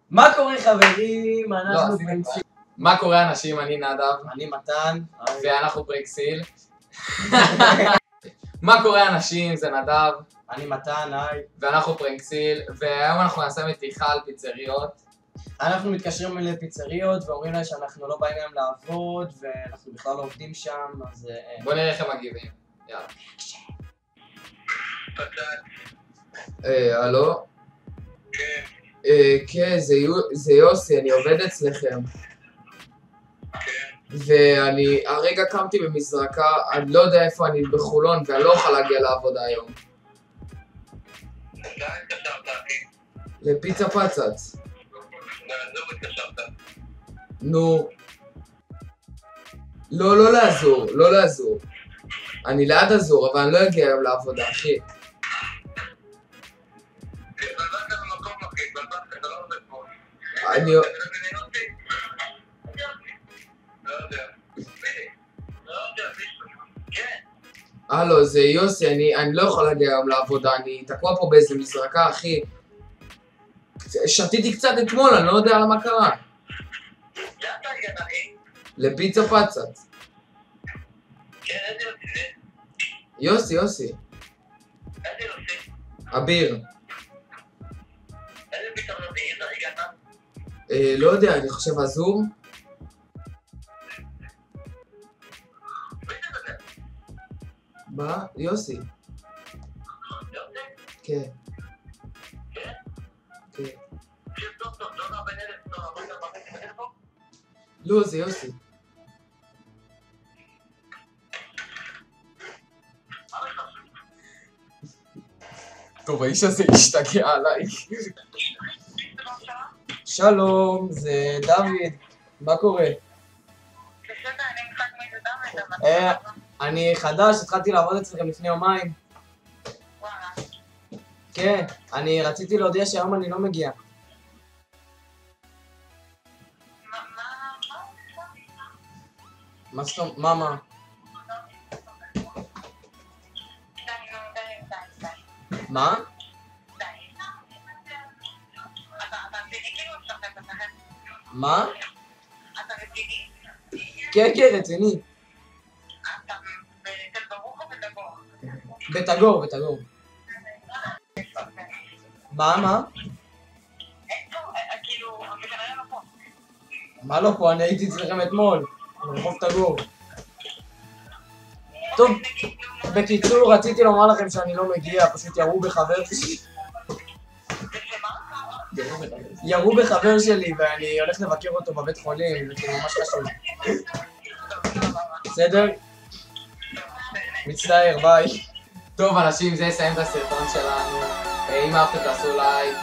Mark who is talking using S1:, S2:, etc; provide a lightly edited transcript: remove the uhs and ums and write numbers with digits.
S1: מה קורה חברים? אנחנו פרקסיל.
S2: מה קורה אנשים? אני נדב.
S1: אני מתן.
S2: ואנחנו פרקסיל. מה קורה אנשים? זה נדב.
S1: אני מתן, היי.
S2: ואנחנו פרקסיל, והיום אנחנו נעשה מתיחה על פיצריות.
S1: אנחנו מתקשרים לפיצריות ואומרים להם שאנחנו לא באים להם לעבוד ואנחנו בכלל לא עובדים שם, אז...
S2: בוא נראה איך הם מגיבים. יאללה. הלו?
S3: כן.
S2: כן, זה יוסי, אני עובד אצלכם. ואני הרגע קמתי במזרקה, אני לא יודע איפה אני בחולון ואני לא אוכל להגיע לעבודה היום.
S3: לאן התקשרת, אחי?
S2: לפיצה פצץ.
S3: לעזור התקשרת.
S2: נו. לא לעזור, לא לעזור. אני ליד עזור, אבל אני לא אגיע היום לעבודה, אחי.
S3: התבלבלת במקום, אחי, התבלבלת, אתה לא עובד פה.
S2: אני...
S3: לא יודע. לא יודע, מישהו. כן.
S2: הלו, זה יוסי, אני לא יכול להגיע היום לעבודה, אני תקוע פה באיזה מזרקה, אחי. שתיתי קצת אתמול, אני לא יודע מה קרה.
S3: לאן אתה הגעת, אחי?
S2: לפיצה פצץ.
S3: כן, איזה יוסי זה?
S2: יוסי.
S3: איזה יוסי?
S2: אביר.
S3: איזה פתאום לא תהיה, אתה הגעת?
S2: לא יודע, אני חושב עזור.
S3: מי זה בזה?
S2: מה? יוסי.
S3: יוסי?
S2: כן.
S3: כן?
S2: כן.
S3: תקשיב טוב, לא נע בין אלף, לא נע בין אלף פה?
S2: לא, זה יוסי. טוב, האיש הזה השתגע עליי.
S1: שלום, זה דוד. מה קורה?
S3: בסדר, אני משחק מי זה דוד,
S1: אני חדש, התחלתי לעבוד אצלכם לפני יומיים.
S3: וואלה.
S1: כן, אני רציתי להודיע שהיום אני לא מגיע. מה זאת אומרת? מה? מה? מה?
S3: אתה רציני?
S1: כן, רציני.
S3: אתה בתל ברוך או בתגור?
S1: בתגור. מה?
S3: איפה? כאילו, אני כנראה לא פה.
S1: מה לא פה? אני הייתי אצלכם אתמול. ברחוב תגור. טוב, בקיצור, רציתי לומר לכם שאני לא מגיע, פשוט ירו בחבר שלי. ירו בחבר שלי ואני הולך לבקר אותו בבית חולים, זה ממש חשוב. בסדר? מצטער, ביי.
S2: טוב אנשים, זה יסיים את הסרטון שלנו. אם אהבתם תעשו לייק.